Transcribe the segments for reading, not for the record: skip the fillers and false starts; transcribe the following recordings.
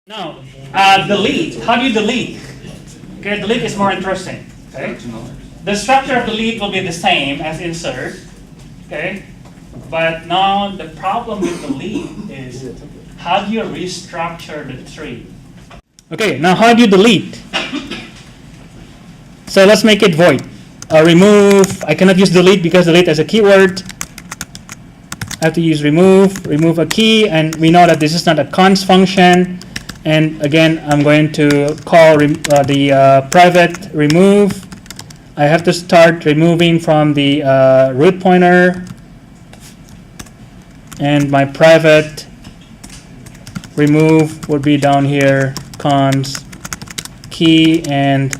Now, delete. How do you delete? Okay, delete is more interesting. Okay, the structure of delete will be the same as insert. Okay, but now the problem with delete is how do you restructure the tree? Okay, now how do you delete? So let's make it void. Remove. I cannot use delete because delete as a keyword. I have to use remove a key, and we know that this is not a const function. And again, I'm going to call the private remove. I have to start removing from the root pointer, and my private remove would be down here, const key and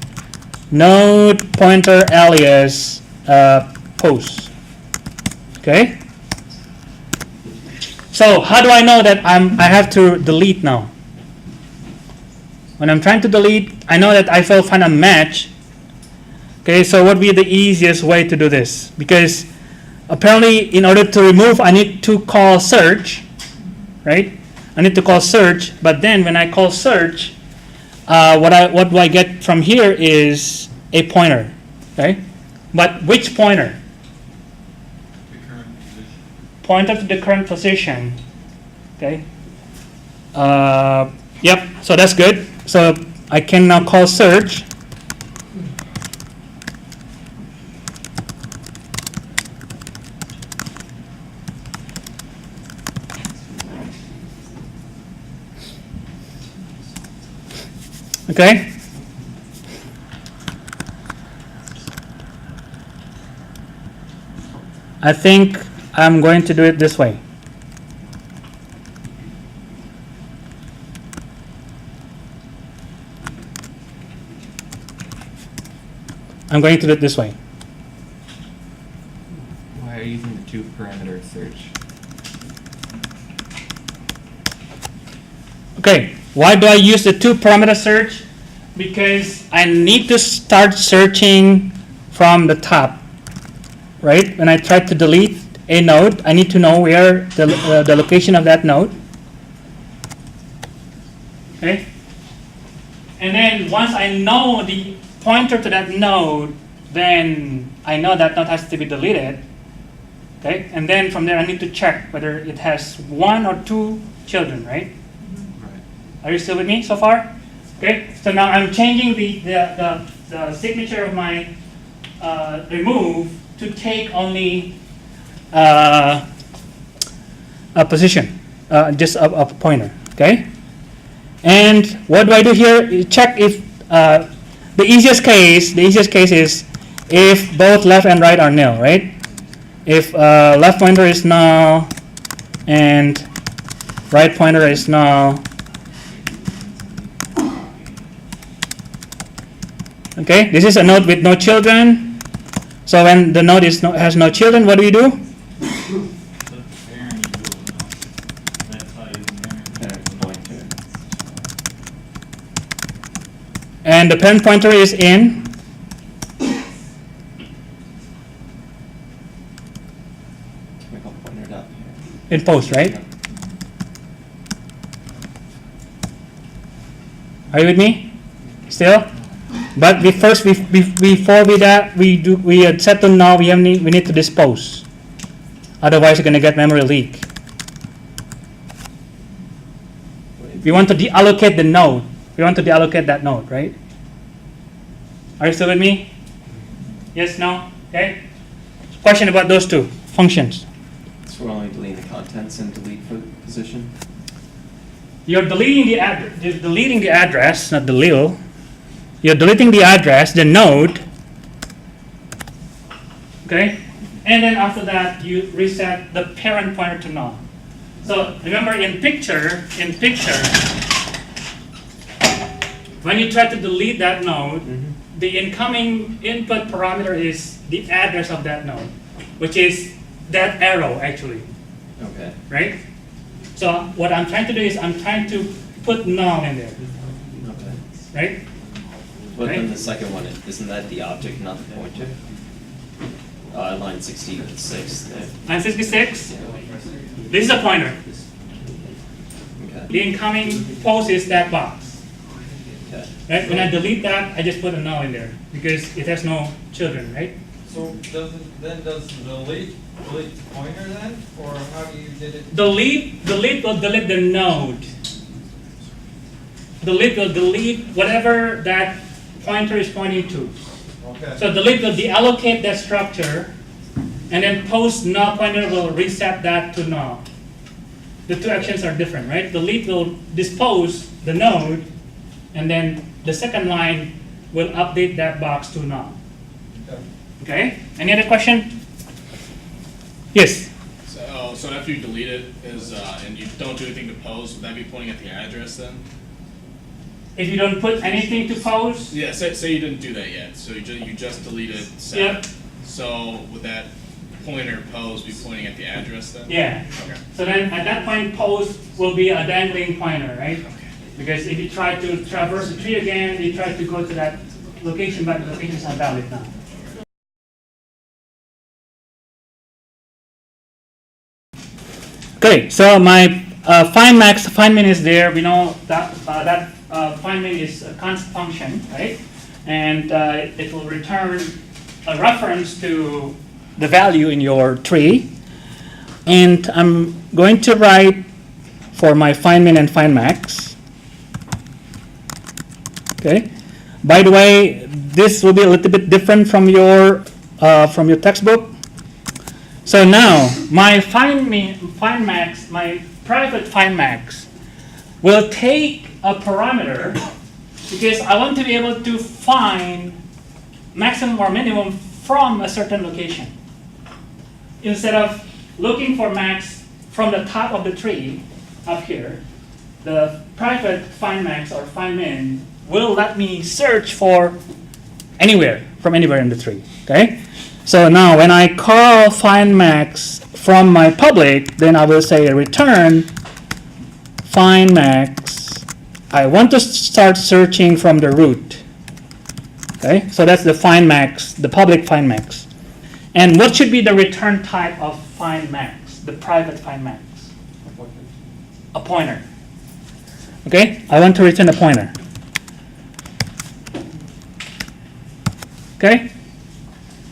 node pointer alias post. Okay. So how do I know that I have to delete now? When I'm trying to delete, I know that I will find a match. Okay, so what would be the easiest way to do this? Because apparently, in order to remove, I need to call search, right? I need to call search, but then when I call search, what do I get from here is a pointer, okay? But which pointer? The current position. Pointer to the current position, okay? Yep, so that's good. So I can now call search. Okay. I think I'm going to do it this way. I'm going to do it this way. Why are you using the two-parameter search? Okay, why do I use the two-parameter search? Because I need to start searching from the top, right? When I try to delete a node, I need to know where the location of that node. Okay, and then once I know the pointer to that node, then I know that node has to be deleted. Okay, and then from there I need to check whether it has one or two children, right? Right. Are you still with me so far? Okay, so now I'm changing the signature of my remove to take only a position, just a pointer. Okay, and what do I do here? Check if the easiest case is if both left and right are nil, right? If left pointer is null and right pointer is null. Okay, this is a node with no children. So when the node has no children, what do we do? And the parent pointer is in post, right? Are you with me? Still? But before we had set to null, we need to dispose. Otherwise, you're going to get memory leak. We want to deallocate the node. We want to deallocate that node, right? Are you still with me? Yes, no? Okay. Question about those two functions. So we're only deleting the contents and delete for the position? You're deleting the address. You're deleting the address, not the lil. You're deleting the address, the node. Okay? And then after that, you reset the parent pointer to null. So remember in picture, when you try to delete that node, the incoming input parameter is the address of that node, which is that arrow actually. Okay. Right? So what I'm trying to do is I'm trying to put null in there. Okay. Right? But Right. then the second one, isn't that the object, not the pointer? Line 66 there. Line 66. This is a pointer. Okay. the incoming post is that box. Okay. Right? When I delete that, I just put a null in there because it has no children, right? So does the delete the pointer then, or how do you did it? Delete will delete the node. Delete will delete whatever that pointer is pointing to. Okay. So delete will deallocate that structure, and then post null pointer will reset that to null. The two actions are different, right? Delete will dispose the node, and then the second line will update that box to null. Okay. Okay? Any other question? Yes. So after you delete it, and you don't do anything to pose, would that be pointing at the address then? If you don't put anything to post, Yeah. Say you didn't do that yet. So you just deleted set. Yep. So would that pointer pose be pointing at the address then? yeah. Okay. So then at that point, post will be a dangling pointer, right? Okay. Because if you try to traverse the tree again, you try to go to that location, but the location is not valid now. Okay, so my find max, find min is there. We know that find min is a const function, right? And it will return a reference to the value in your tree. And I'm going to write for my find min and find max. Okay. By the way, this will be a little bit different from your textbook. So now my find max, my private find max, will take a parameter because I want to be able to find maximum or minimum from a certain location. Instead of looking for max from the top of the tree up here, the private find max or find min will let me search for anywhere, from anywhere in the tree. Okay? So now when I call find max from my public, then I will say return find max. I want to start searching from the root. Okay? So that's the find max, the public find max. And what should be the return type of find max, the private find max? A pointer. Okay? I want to return a pointer. Okay?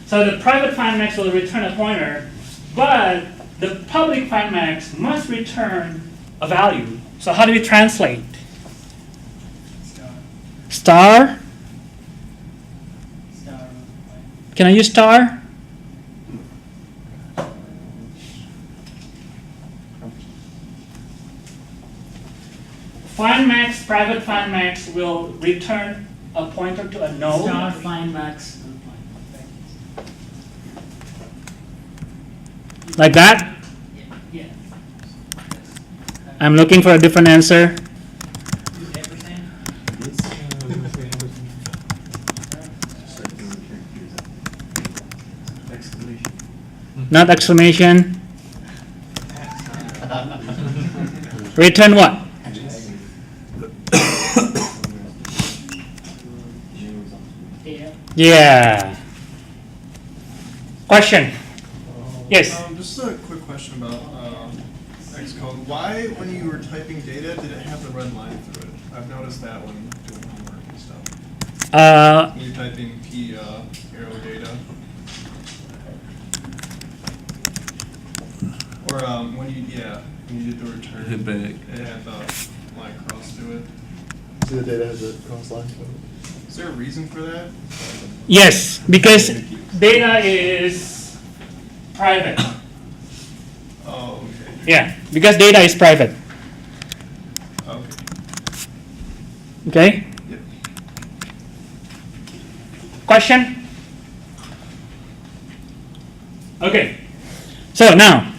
So the private find max will return a pointer, but the public find max must return a value. So how do we translate? Star? Can I use star? Find max, private find max will return a pointer to a node. Star find max. Like that? Yeah. I'm looking for a different answer. Everything. Not exclamation. Return what? Yeah. Yeah. Question? Yes. Just a quick question about Xcode. Why, when you were typing data, did it have the red line through it? I've noticed that when doing homework and stuff. When you're typing P arrow data. Or when you did the return, Hit back. it had the line across to it. See, the data has a cross line. Is there a reason for that? Yes, because data is private. Oh, okay. Yeah, because data is private. Okay. Okay? Yep. Question? Okay. So now,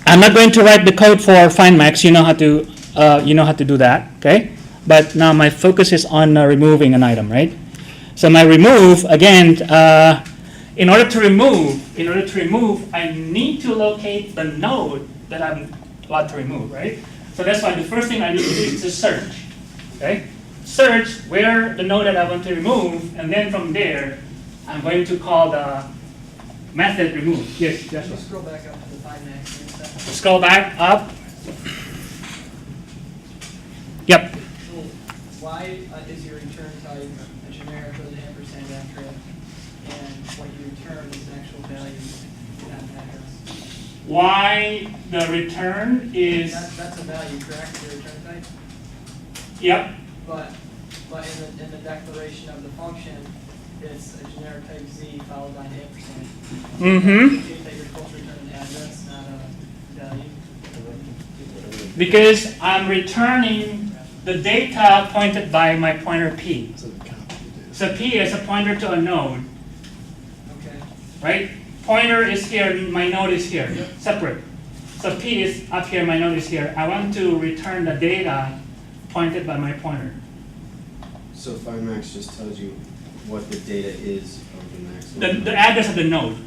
I'm not going to write the code for find max. You know how to do that. Okay. But now my focus is on removing an item, right? So my remove again. In order to remove, I need to locate the node that I'm about to remove, right? So that's why the first thing I need to do is to search. Okay. Search where the node that I want to remove, and then from there, I'm going to call the method remove. Yes, Can you Joshua. scroll back up to the find max and stuff? Scroll back up. Yep. So why is your return type a generic with an ampersand after it, and what you return is an actual value in that address? Why the return is, That's a value, correct, your return type? yep, But in the declaration of the function, it's a generic type Z followed by an ampersand. mm-hmm. You that you're supposed to return an address, not a value. Because I'm returning the data pointed by my pointer P. So the copy of data. So P is a pointer to a node, Okay. right? Pointer is here, my node is here, separate. So P is up here, my node is here. I want to return the data pointed by my pointer. So FindMax just tells you what the data is of the maximum. The address of the node.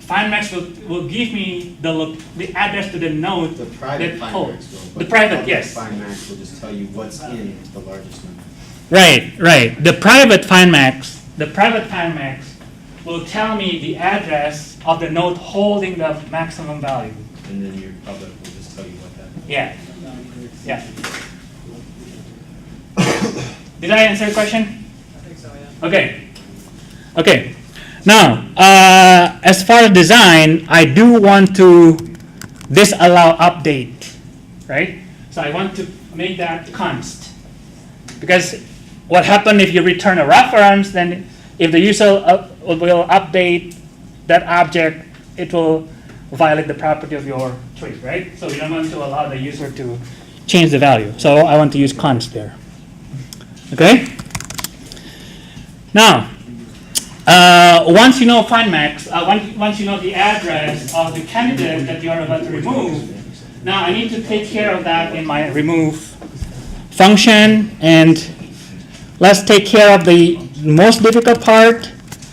FindMax will give me the address to the node. The private that holds. FindMax will. The but private, public yes. FindMax will just tell you what's in the largest number. Right, right. The private FindMax will tell me the address of the node holding the maximum value. And then your public will just tell you what that is. Yeah, yeah. Did I answer your question? I think so, yeah. Okay. Okay. Now, as far as design, I do want to disallow update, right? So I want to make that const. Because what happens if you return a reference, then if the user will update that object, it will violate the property of your tree, right? So we don't want to allow the user to change the value. So I want to use const there. Okay? Now, once you know FindMax, once you know the address of the candidate that you are about to remove, now I need to take care of that in my remove function. And let's take care of the most difficult part.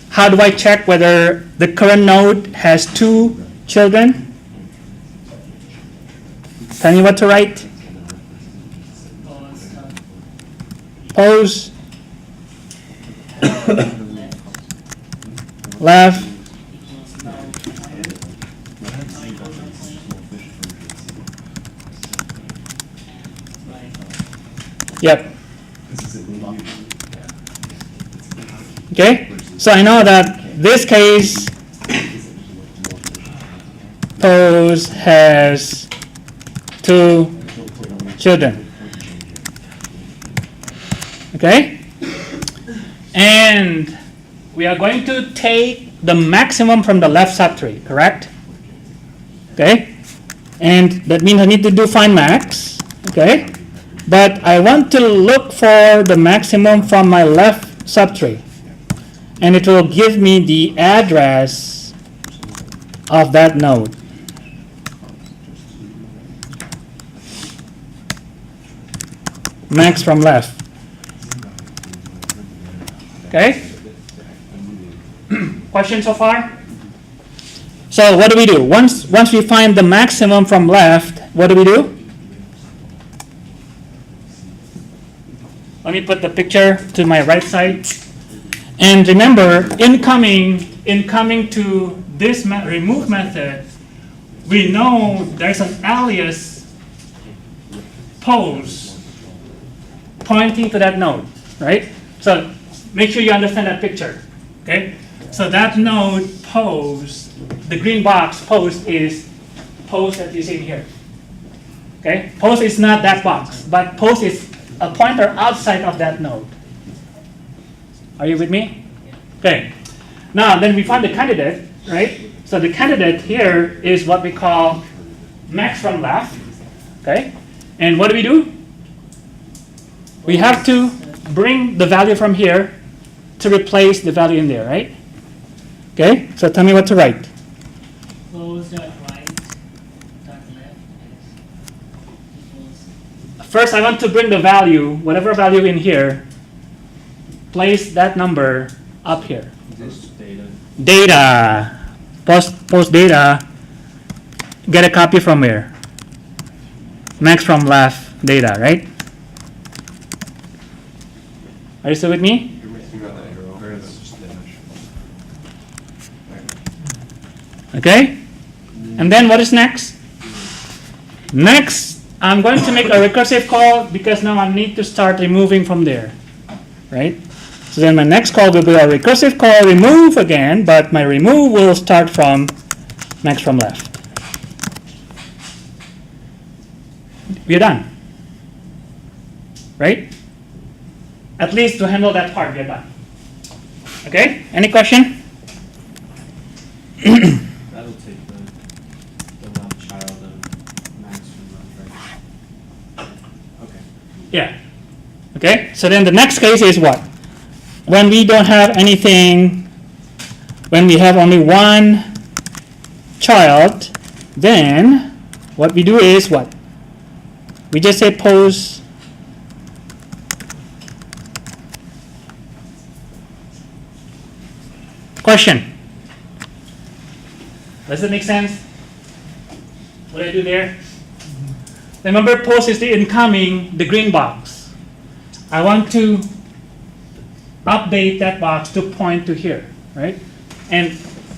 How do I check whether the current node has 2 children? Tell me what to write. Pose. Left. Yep. Okay, so I know that this case pose has 2 children. Okay? And we are going to take the maximum from the left subtree, correct? Okay? And that means I need to do FindMax, okay? But I want to look for the maximum from my left subtree. And it will give me the address of that node. Max from left. Okay? Question so far? So what do? Once we find the maximum from left, what do? Let me put the picture to my right side. And remember, in coming to this remove method, we know there's an alias pose pointing to that node, right? So make sure you understand that picture, okay? So that node pose, the green box pose is pose that you see here, okay? Pose is not that box, but pose is a pointer outside of that node. Are you with me? Okay. Now, then we find the candidate, right? So the candidate here is what we call max from left, okay? And what do? We have to bring the value from here to replace the value in there, right? Okay, so tell me what to write. Close dot right dot left equals. First, I want to bring the value, whatever value in here, place that number up here. This data. Data, post data, get a copy from here. Max from left data, right? Are you still with me? You're missing on that arrow. Or that's just the dash. Okay? And then what is next? Next I'm going to make a recursive call because now I need to start removing from there, right? So then my next call will be a recursive call remove again, but my remove will start from next from left. We're done, right? At least to handle that part, we're done. Okay, any question? That'll take the left child and max from left, right? Okay. Yeah. Okay, so then the next case is what? When we don't have anything, when we have only one child, then what we do is what? We just say pose question. Does that make sense? What I do there? Remember, post is the incoming, the green box. I want to update that box to point to here, right? And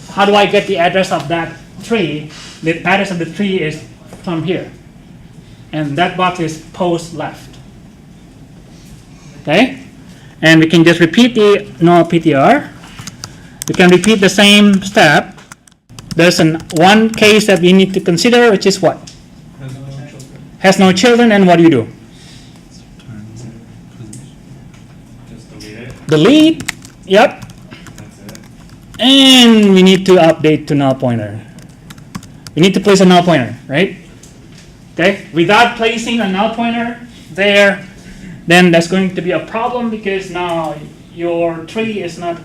how do I get the address of that tree? The address of the tree is from here. And that box is post left. Okay? And we can just repeat the no PTR. We can repeat the same step. There's one case that we need to consider, which is what? Has no children, and what do you do? Just delete it, Delete. Yep. that's it. And we need to update to null pointer. We need to place a null pointer, right? Okay. Without placing a null pointer there, then that's going to be a problem because now your tree is not.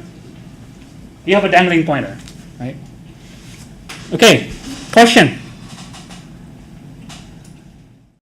You have a dangling pointer, right? Okay. Question.